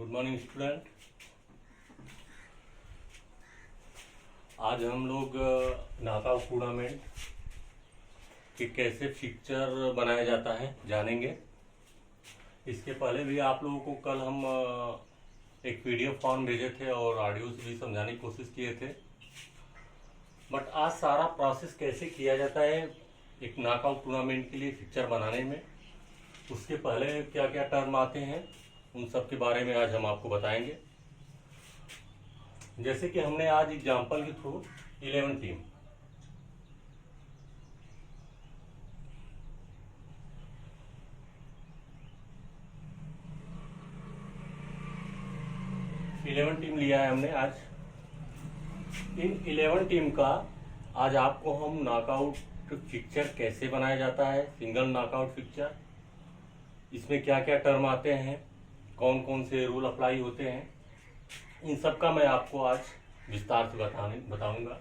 Good morning student. आज हम लोग नॉकआउट टूर्नामेंट कि कैसे फिक्चर बनाया जाता है जानेंगे। इसके पहले भी आप लोगों को कल हम एक पीडीएफ फॉर्म भेजे थे और ऑडियो से भी समझाने की कोशिश किए थे, बट आज सारा प्रोसेस कैसे किया जाता है एक नॉकआउट टूर्नामेंट के लिए फिक्चर बनाने में, उसके पहले क्या क्या टर्म आते हैं उन सब के बारे में आज हम आपको बताएंगे। जैसे कि हमने आज एग्जांपल के थ्रू 11 टीम, लिया है हमने आज। इन 11 टीम का आज आपको हम नॉकआउट फिक्चर कैसे बनाया जाता है, सिंगल नॉकआउट फिक्चर, इसमें क्या क्या टर्म आते हैं, कौन कौन से रूल अप्लाई होते हैं, इन सब का मैं आपको आज विस्तार से बताऊंगा।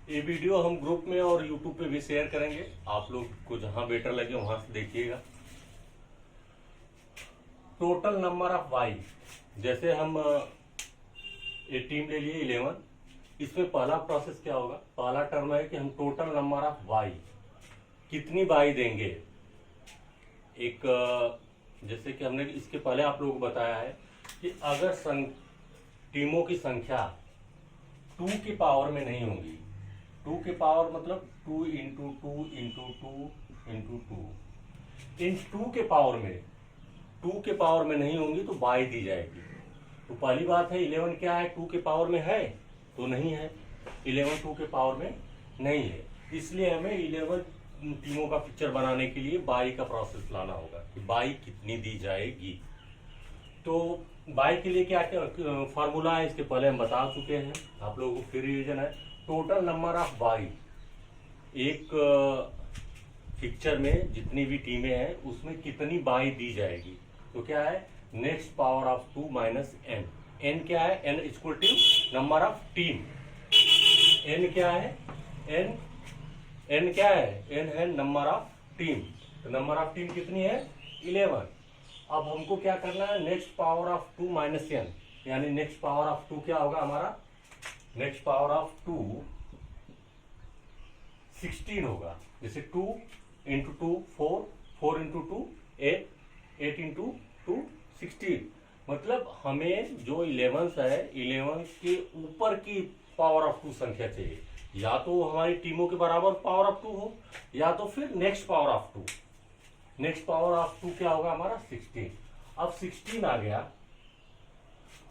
ये वीडियो हम ग्रुप में और यूट्यूब पे भी शेयर करेंगे, आप लोग को जहां बेटर लगे वहां से देखिएगा। टोटल नंबर ऑफ बाई, जैसे हम ये टीम ले लिए 11, इसमें पहला प्रोसेस क्या होगा, पहला टर्म है कि हम टोटल नंबर ऑफ बाई कितनी बाई देंगे। एक जैसे कि हमने इसके पहले आप लोगों को बताया है कि अगर टीमों की संख्या 2 की पावर में नहीं होगी, 2 की पावर मतलब 2 इंटू 2 इंटू 2 इंटू 2, इन 2 के पावर में नहीं होंगी तो बाई दी जाएगी। तो पहली बात है 11 क्या है, 2 के पावर में है तो नहीं है, 11 2 के पावर में नहीं है, इसलिए हमें 11 टीमों का पिक्चर बनाने के लिए बाई का प्रोसेस लाना होगा कि बाई कितनी दी जाएगी। तो बाई के लिए क्या क्या फार्मूला है इसके पहले हम बता चुके हैं, आप लोगों को फिर रिवीजन है। टोटल नंबर ऑफ बाई, एक पिक्चर में जितनी भी टीमें हैं उसमें कितनी बाई दी जाएगी, तो क्या है next power of 2 minus N. N क्या है, N equal to number of team. N क्या है, एन क्या है, एन है नंबर ऑफ टीम। तो नंबर ऑफ टीम कितनी है 11। अब हमको क्या करना है, next power of 2 minus N, यानी नेक्स्ट पावर ऑफ 2 क्या होगा हमारा, नेक्स्ट पावर ऑफ 2 16 होगा। जैसे 2 इंटू 2 4, 4 इंटू 2 8, 8 इंटू 2 16, मतलब हमें जो 11 है 11 के ऊपर की पावर ऑफ 2 संख्या चाहिए, या तो हमारी टीमों के बराबर पावर ऑफ 2 हो या तो फिर next power of 2। Next power of 2 क्या होगा हमारा 16। अब 16 आ गया,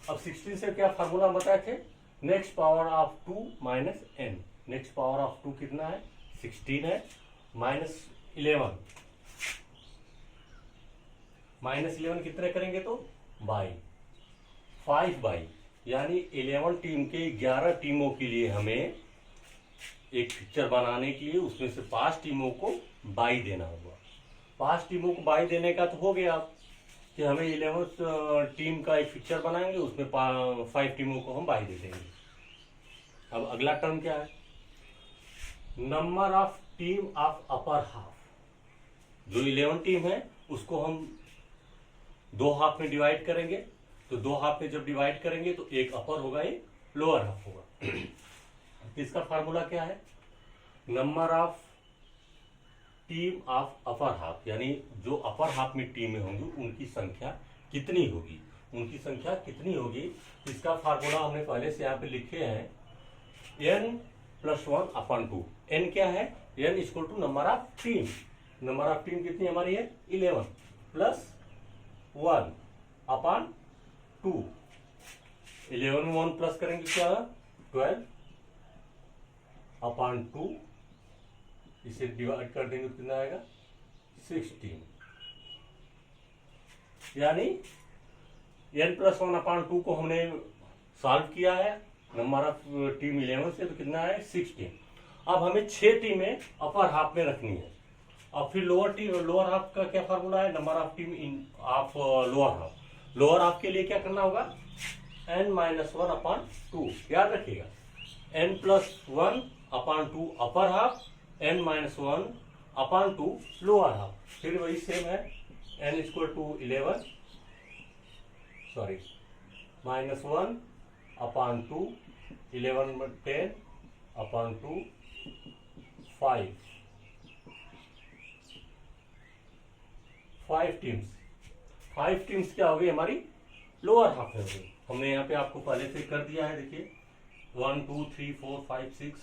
अब 16 से क्या फार्मूला बताए थे, next power of 2 minus N. Next power of 2 कितना है 16 है, माइनस 11, माइनस 11 कितने करेंगे तो बाई 5 बाई, यानी 11 टीम के 11 टीमों के लिए हमें एक पिक्चर बनाने के लिए उसमें से 5 टीमों को बाई देना होगा। 5 टीमों को बाई देने का तो हो गया कि हमें 11 टीम का एक पिक्चर बनाएंगे, उसमें 5 टीमों को हम बाई दे देंगे। अब अगला टर्म क्या है, number of team of upper half. जो 11 टीम है उसको हम 2 हाफ में डिवाइड करेंगे, तो 2 हाफ में जब डिवाइड करेंगे तो एक अपर होगा एक लोअर हाफ होगा। इसका फार्मूला क्या है, number of team of upper half, यानी जो अपर हाफ में टीमें होंगी उनकी संख्या कितनी होगी, उनकी संख्या कितनी होगी। इसका फार्मूला हमने पहले से यहाँ पे लिखे हैं, n + 1 अपॉन 2। n क्या है, n equal to number of team. Number of team कितनी हमारी है 11 प्लस 1 अपॉन 2। 11 में 1 प्लस करेंगे क्या 12 अपॉन 2, इसे डिवाइड कर देंगे कितना आएगा 16, यानी n + 1 अपॉन 2 को हमने सॉल्व किया है नंबर ऑफ टीम 11 से, तो कितना है 16। अब हमें 6 टीमें अपर हाफ में रखनी है। अब फिर लोअर हाफ का क्या फार्मूला है, number of team in of lower half. Lower half के लिए क्या करना होगा, n - 1 अपॉन 2, याद रखिएगा n + 1 upon 2 upper half, n - 1 upon 2 lower half. फिर वही सेम है, n = 11 sorry -1 upon 2, 11 10 upon 2, 5 teams. 5 teams क्या हो गई हमारी लोअर हाफ में हो गई। हमने यहाँ पे आपको पहले से कर दिया है, देखिए 1 2 3 4 5 6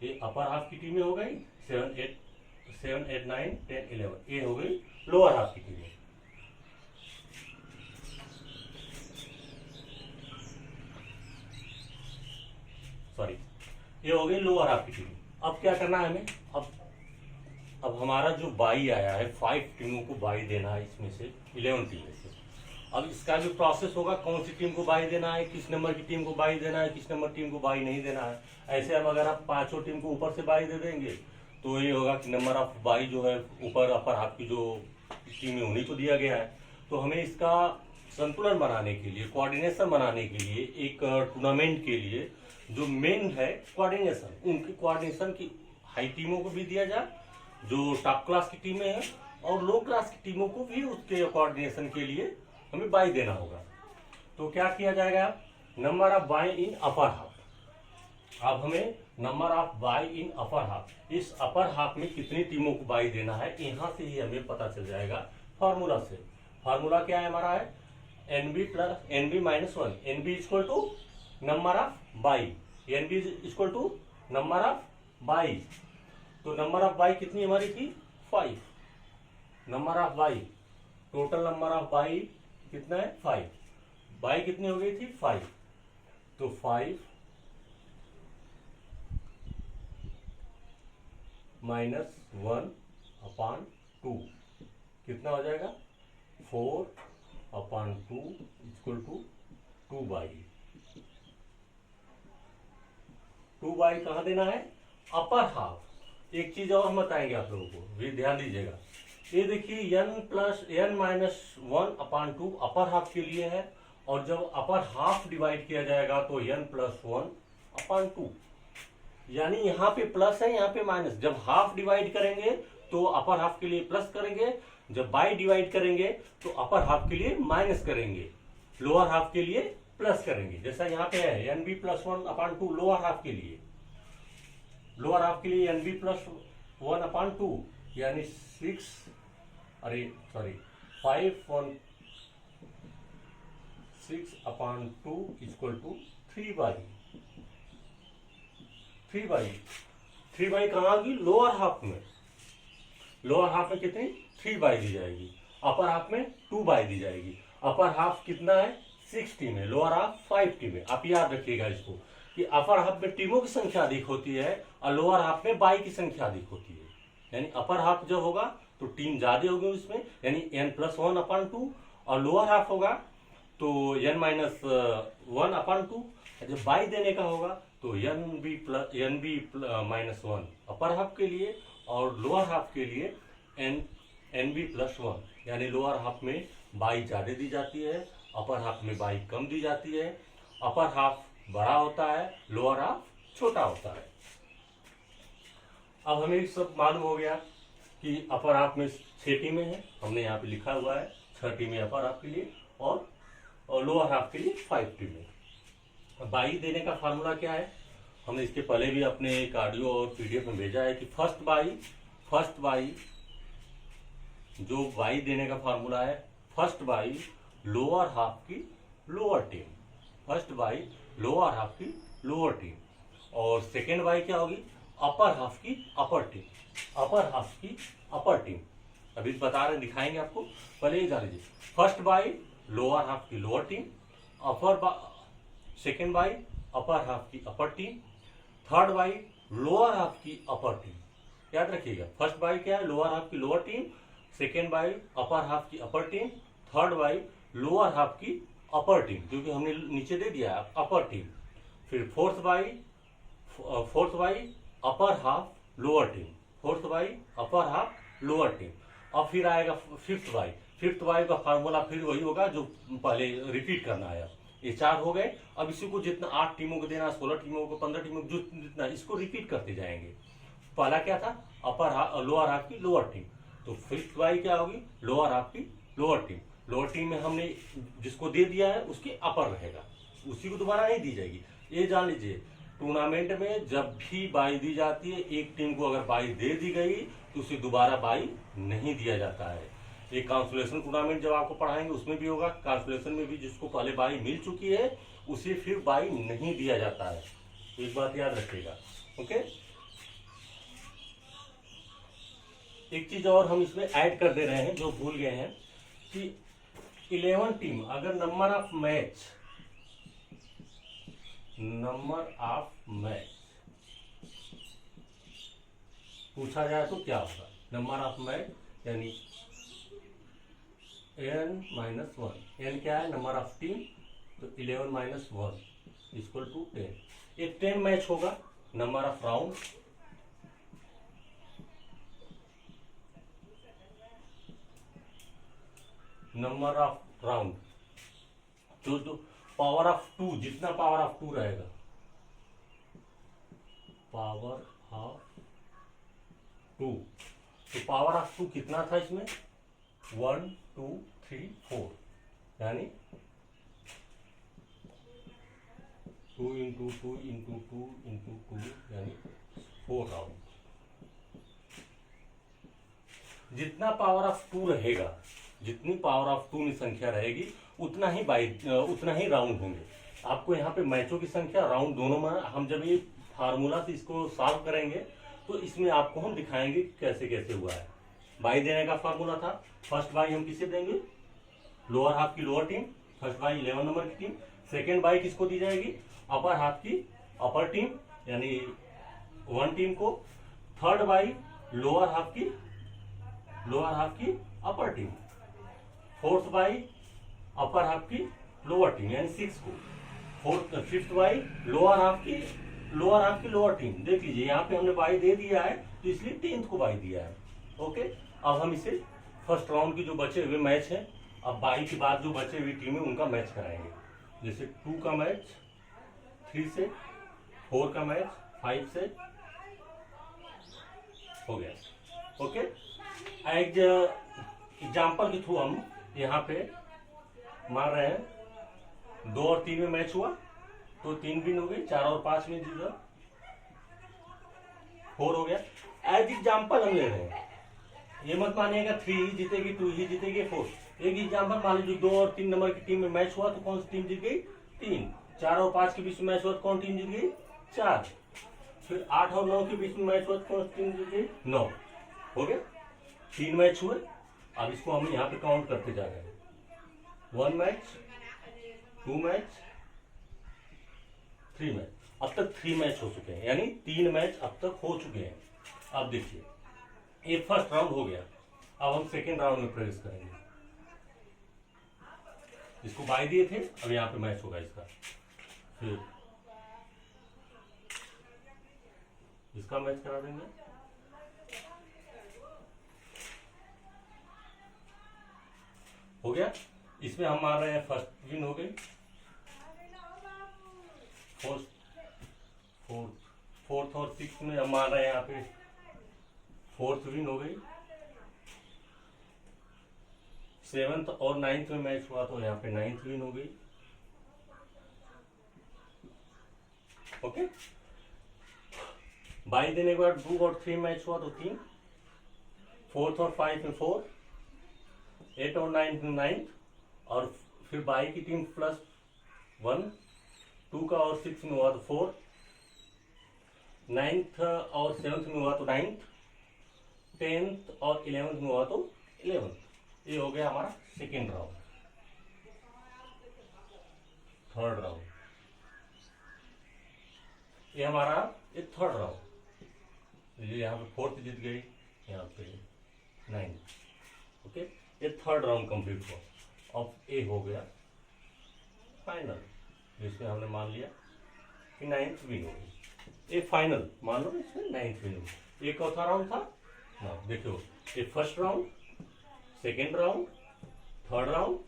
ये अपर हाफ की टीमें हो गई, 7 8 9 10 11 ये हो गई लोअर हाफ की टीमें। सॉरी ये हो गई लोअर हाफ की टीम। अब क्या करना है हमें, अब हमारा जो बाई आया है 5 टीमों को बाई देना है इसमें से 11 टीम में से। अब इसका भी प्रोसेस होगा, कौन सी टीम को बाई देना है, किस नंबर की टीम को बाई देना है, किस नंबर टीम को बाई नहीं देना है। ऐसे हम अगर आप 5 टीम को ऊपर से बाई दे देंगे तो ये होगा कि नंबर ऑफ बाई जो है ऊपर अपर हाफ की जो टीम है उन्हीं को दिया गया है। तो हमें इसका संतुलन बनाने के लिए, कोऑर्डिनेशन बनाने के लिए, एक टूर्नामेंट के लिए जो मेन है कोऑर्डिनेशन, उनकी कोऑर्डिनेशन की हाई टीमों को भी दिया जाए जो टॉप क्लास की टीमें हैं, और लो क्लास की टीमों को भी उसके कोऑर्डिनेशन के लिए हमें बाई देना होगा। तो क्या किया जाएगा, number of by in upper half. अब हमें number of by in upper half, इस अपर हाफ में कितनी टीमों को बाई देना है यहां से ही हमें पता चल जाएगा फॉर्मूला से। फॉर्मूला क्या है हमारा, है NB plus NB -1, NB equal to number of bye, NB equal to number of bye. तो नंबर ऑफ बाई कितनी हमारी थी 5, number of bye, total number of bye कितना है 5, बाई कितनी हो गई थी 5, तो 5 -1 अपॉन 2 कितना हो जाएगा 4 upon 2 equal to 2 bye. 2 bye कहाँ देना है, अपर हाफ। एक चीज और हम बताएंगे आप लोगों को, भी ध्यान दीजिएगा। ये देखिए n+n-1 अपॉन 2 अपर हाफ के लिए है, और जब अपर हाफ डिवाइड किया जाएगा तो n+1 अपॉन 2, यानी यहाँ पे प्लस है यहाँ पे माइनस। जब हाफ डिवाइड करेंगे तो अपर हाफ के लिए प्लस करेंगे, जब बाई डिवाइड करेंगे तो अपर हाफ के लिए माइनस करेंगे, लोअर हाफ के लिए प्लस करेंगे। जैसा यहाँ पे है NB+1 अपॉन 2 लोअर हाफ के लिए, लोअर हाफ के लिए NB+1 अपॉन 2 यानी 6 upon 2 equal to 3 bye. 3 bye कहाँ होगी, लोअर हाफ में। लोअर हाफ में कितनी 3 बाई दी जाएगी, अपर हाफ में 2 बाई दी जाएगी। अपर हाफ कितना है 6 टीम है, लोअर हाफ 5 टीम है। आप याद रखिएगा इसको कि अपर हाफ में टीमों की संख्या अधिक होती है और लोअर हाफ में बाई की संख्या अधिक होती है। यानी अपर हाफ जब होगा तो टीम ज्यादा होगी उसमें, यानी n+1 अपॉन 2, और लोअर हाफ होगा तो n-1 अपॉन 2। जब बाई देने का होगा तो NB-1 अपर हाफ के लिए और लोअर हाफ के लिए NB+1, यानी लोअर हाफ में बाई ज्यादा दी जाती है, अपर हाफ में बाई कम दी जाती है। अपर हाफ बड़ा होता है, लोअर हाफ छोटा होता है। अब हमें सब मालूम हो गया कि अपर हाफ में 6 टीमें हैं, हमने यहाँ पे लिखा हुआ है 6 टीमें अपर हाफ के लिए और लोअर हाफ के लिए 5 टीमें। बाई देने का फार्मूला क्या है, हमने इसके पहले भी अपने एक ऑडियो और PDF में भेजा है कि फर्स्ट बाई जो बाई देने का फार्मूला है, फर्स्ट बाई लोअर हाफ की lower team, first by lower half की लोअर टीम, और सेकेंड बाई क्या होगी अपर हाफ की अपर टीम, अपर हाफ की अपर टीम। अभी बता रहे दिखाएंगे आपको, पहले ही जान लीजिए। फर्स्ट बाई लोअर हाफ की lower team, second by upper half की upper team, third by lower half की अपर टीम। याद रखिएगा, फर्स्ट बाई क्या है लोअर हाफ की lower team, second by upper half की upper team, third by lower half की अपर टीम, क्योंकि हमने नीचे दे दिया है अपर टीम। फिर fourth by upper half lower team, fourth by upper half lower team. और फिर आएगा फिफ्थ बाई का फार्मूला फिर वही होगा जो पहले रिपीट करना है। ये 4 हो गए। अब इसी को जितना 8 टीमों को देना, 16 टीमों को, 15 टीमों को, जितना इसको रिपीट करते जाएंगे। पहला क्या था अपर हाफ लोअर हाफ की लोअर टीम, तो फिफ्थ बाई क्या होगी लोअर हाफ की लोअर टीम। लोअर टीम में हमने जिसको दे दिया है उसकी अपर रहेगा, उसी को दोबारा नहीं दी जाएगी। ये जान लीजिए, टूर्नामेंट में जब भी बाई दी जाती है, एक टीम को अगर बाई दे दी गई तो उसे दोबारा बाई नहीं दिया जाता है। ये कांसोलेशन टूर्नामेंट जब आपको पढ़ाएंगे उसमें भी होगा, कांसोलेशन में भी जिसको पहले बाई मिल चुकी है उसे फिर बाई नहीं दिया जाता है। तो एक बात याद रखिएगा। ओके, एक चीज और हम इसमें ऐड कर दे रहे हैं जो भूल गए हैं कि 11 टीम अगर नंबर ऑफ मैच पूछा जाए तो क्या होगा। नंबर ऑफ मैच यानी n-1, n क्या है, नंबर ऑफ टीम, तो 11 - 1 इक्वल टू 10। एक 10 मैच होगा। Number of round, number of round जो पावर ऑफ 2, जितना पावर ऑफ 2 रहेगा, पावर ऑफ 2, तो पावर ऑफ 2 कितना था इसमें, 1 2 3 4, यानी 2 × 2 × 2 × 2 यानी 4 राउंड। जितना पावर ऑफ 2 रहेगा, जितनी पावर ऑफ 2 में संख्या रहेगी उतना ही राउंड होंगे। आपको यहाँ पे मैचों की संख्या राउंड दोनों में, हम जब ये फार्मूला से इसको सॉल्व करेंगे तो इसमें आपको हम दिखाएंगे कैसे कैसे हुआ है। बाई देने का फार्मूला था, फर्स्ट बाई हम किसे देंगे, लोअर हाफ की lower team, first by 11 number की टीम। सेकेंड बाई किसको दी जाएगी, अपर हाफ की अपर टीम यानी 1 टीम को। थर्ड बाई लोअर हाफ की upper team. Fourth by upper half की लोअर टीम यानी 6 को। फिफ्थ बाई लोअर हाफ की लोअर टीम। देख लीजिए यहाँ पे हमने बाई दे दिया है तो इसलिए 10th को बाई दिया है। ओके, अब हम इसे फर्स्ट राउंड की जो बचे हुए मैच हैं, अब बाई के बाद जो बचे हुई टीम है उनका मैच कराएंगे। जैसे 2 का मैच 3 से, 4 का मैच 5 से हो गया। ओके, एग्जाम्पल के थ्रू हम यहाँ पे मान रहे हैं 2 और 3 में मैच हुआ तो 3 विन हो गई, 4 और 5 में जीता 4 हो गया। एज एग्जाम्पल हम ले रहे हैं, ये मत मानिएगा 3 ही जीतेगी, 2 ही जीतेगी, 4। एक एग्जाम्पल मान लीजिए 2 और 3 नंबर की टीम में मैच हुआ तो कौन सी टीम जीत गई, 3। 4 और 5 के बीच में मैच हुआ तो कौन टीम जीत गई, 4। फिर 8 और 9 के बीच में मैच हुआ तो कौन सी टीम जीत गई, 9। हो गया, 3 मैच हुए। अब इसको हम यहाँ पे काउंट करते जा रहे हैं। 1 मैच, 2 मैच, 3 मैच। अब तक 3 मैच हो चुके हैं, यानी 3 मैच अब तक हो चुके हैं। अब देखिए ये फर्स्ट राउंड हो गया, अब हम सेकेंड राउंड में प्रवेश करेंगे। इसको बाई दिए थे, अब यहाँ पे मैच होगा इसका, फिर इसका मैच करा देंगे। हो गया, इसमें हम मान रहे हैं फर्स्ट विन हो गई, फोर्थ और 6 में हम मान रहे हैं यहाँ पे 4th विन हो गई। 7th और 9th में मैच हुआ तो यहाँ पे 9th विन हो गई। ओके, बाई देने के बाद 2 और 3 मैच हुआ तो 3, 4th और 5 में 4, 8 और 9 में 9, और फिर बाई की टीम +1, 2 का और 6 में हुआ तो 4, 9th और 7th में हुआ तो 9th, 10th और 11th में हुआ तो 11th। ये हो गया हमारा सेकेंड राउंड। थर्ड राउंड, ये हमारा एक थर्ड राउंड। ये यहाँ पे 4th जीत गई, यहाँ पे 9th। ओके, ये थर्ड राउंड कंप्लीट हुआ। अब ए हो गया फाइनल, जिसमें हमने मान लिया कि 9th विन हो गई। ये फाइनल मान लो, इसमें 9th विन हो गई। ये चौथा राउंड था ना, देखो ये first round, second round, third round,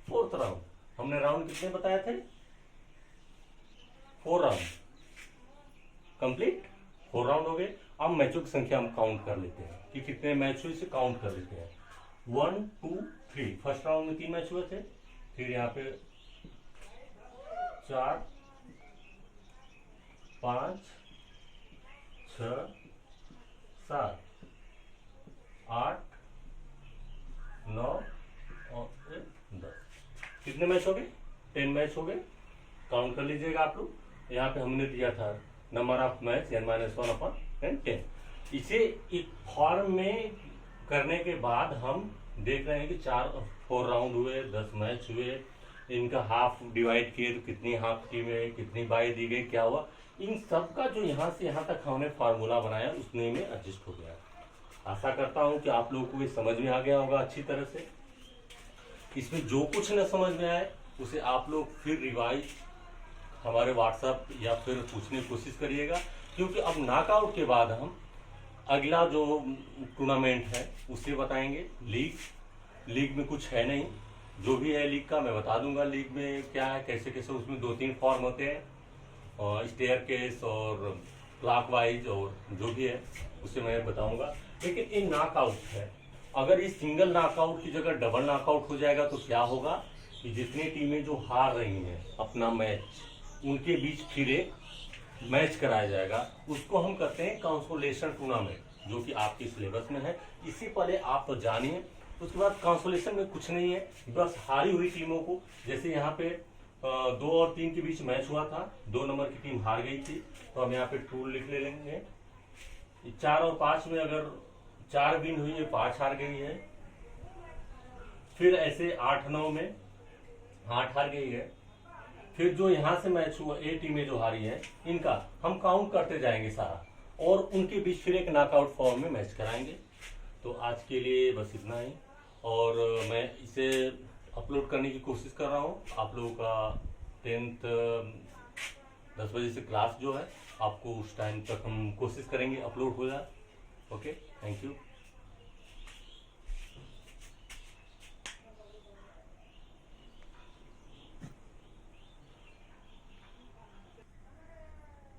fourth round. हमने राउंड कितने बताए थे, 4 राउंड कंप्लीट, 4 राउंड हो गए। अब मैचों की संख्या हम काउंट कर लेते हैं कि कितने मैच हुए, इसे काउंट कर लेते हैं। 1 2 3 फर्स्ट राउंड में 3 मैच हुए थे, फिर यहाँ पे 4 5 6 7 8 9 और 10। कितने मैच हो गए? 10 मैच हो गए। काउंट कर लीजिएगा आप लोग। यहाँ पे हमने दिया था नंबर ऑफ मैच n-1/10। इसे एक फॉर्म में करने के बाद हम देख रहे हैं कि 4 राउंड हुए, 10 मैच हुए, इनका हाफ डिवाइड किए तो कितनी हाफ टीम है, कितनी बाई दी गई, क्या हुआ, इन सब का जो यहाँ से यहाँ तक हमने फार्मूला बनाया उसमें में एडजस्ट हो गया। आशा करता हूँ कि आप लोगों को ये समझ में आ गया होगा अच्छी तरह से। इसमें जो कुछ न समझ में आए उसे आप लोग फिर रिवाइज हमारे व्हाट्सएप या फिर पूछने की कोशिश करिएगा, क्योंकि अब नॉकआउट के बाद हम अगला जो टूर्नामेंट है उसे बताएंगे। लीग में कुछ है नहीं, जो भी है लीग का मैं बता दूंगा। लीग में क्या है, कैसे कैसे, उसमें 2-3 फॉर्म होते हैं, और स्टेयर केस और क्लॉकवाइज और जो भी है उसे मैं बताऊंगा। लेकिन ये नॉकआउट है, अगर ये सिंगल नॉकआउट की जगह डबल नॉकआउट हो जाएगा तो क्या होगा कि जितनी टीमें जो हार रही हैं अपना मैच, उनके बीच फिर एक मैच कराया जाएगा। उसको हम कहते हैं कंसोलेशन टूर्नामेंट, जो कि आपके सिलेबस में है। इससे पहले आप तो जानिए। उसके बाद कंसोलेशन में कुछ नहीं है, बस हारी हुई टीमों को, जैसे यहाँ पे 2 और 3 के बीच मैच हुआ था, 2 नंबर की टीम हार गई थी, तो हम यहाँ पे टूर लिख ले लेंगे। 4 और 5 में अगर 4 विन हुई है, 5 हार गई है, फिर ऐसे 8-9 में 8 हार गई है, फिर जो यहाँ से मैच हुआ, 8 टीमें जो हारी है, इनका हम काउंट करते जाएंगे सारा, और उनके बीच फिर एक नॉकआउट फॉर्म में मैच कराएंगे। तो आज के लिए बस इतना ही, और मैं इसे अपलोड करने की कोशिश कर रहा हूँ। आप लोगों का 10th 10 बजे से क्लास जो है, आपको उस टाइम तक हम कोशिश करेंगे अपलोड हो जाए। Okay, thank you.